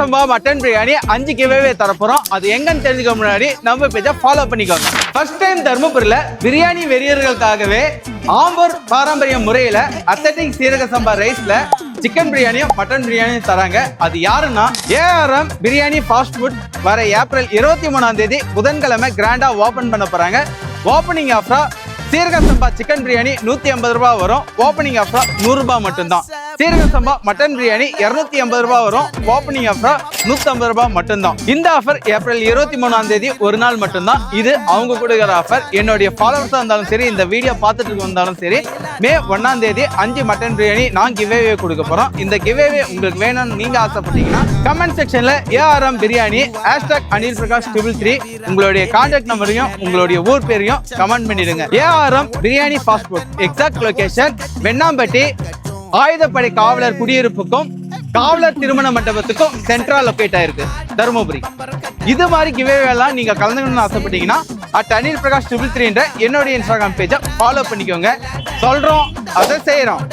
சம்பா mutton biryani 5 giveaway தரப்போறோம். அது எங்கன்னு தெரிஞ்சுக்க முன்னாடி நம்ம பேஜை ஃபாலோ பண்ணிக்கோங்க. ஃபர்ஸ்ட் டைம் தர்மபுரியில பிரியாணி வெறியர்களுக்காகவே ஆம்பூர் பாரம்பரிய முறையில அத்தட்டிக் சீரக சம்பா ரைஸ்ல சிக்கன் பிரியாணியும் மட்டன் பிரியாணியும் தராங்க. அது யாருன்னா ஏஆர்எம் பிரியாணி ஃபாஸ்ட் ஃபுட். வர ஏப்ரல் 23ஆம் தேதி புதன்கிழமை கிராண்டா ஓபன் பண்ண போறாங்க. ஓபனிங் ஆஃபரா சீரக சம்பா சிக்கன் பிரியாணி 150 ரூபாய் வரும். ஓபனிங் ஆஃபரா 100 ரூபாய் மட்டும்தான். சீரக சம்பா மட்டன் பிரியாணி 280 ரூபாய் வரும். ஓபனிங் ஆஃபரா 150 ரூபாய் மட்டும்தான். இந்த ஆஃபர் ஏப்ரல் 23ஆம் தேதி ஒரு நாள் மட்டும்தான். இது அவங்க கொடுக்குற ஆஃபர். என்னுடைய ஃபாலோவர்ஸா இருந்தாலும் சரி, இந்த வீடியோ பார்த்துட்டு இருந்தாலும் சரி, மே 1ஆம் தேதி 5 மட்டன் பிரியாணி நான் கிவ்அவே கொடுக்க போறோம். இந்த கிவ்அவே உங்களுக்கு வேணும்னு நீங்க ஆசைப்பட்டீங்கன்னா கமெண்ட் செக்ஷன்ல ஏஆர்எம் பிரியாணி #AnilPrakash333 உங்களுடைய கான்டாக்ட் நம்பரையும் உங்களுடைய ஊர் பேரையும் கமெண்ட் பண்ணிடுங்க. ARM biryani fast food exact location Vennampatti ஆயுதப்படை காவலர் குடியிருப்புக்கும் காவலர் திருமண மண்டபத்துக்கும் சென்ட்ரா லொகேட் ஆயிருக்கு தருமபுரி. இது மாதிரி கிவ்அவே எல்லாம் நீங்க கலந்துக்கணும்னு ஆசைப்பட்டீங்கன்னா @AnilPrakash333 என்னுடைய இன்ஸ்டாகிராம் பேஜை ஃபாலோ பண்ணிக்கோங்க. சொல்றோம், அதை செய்யறோம்.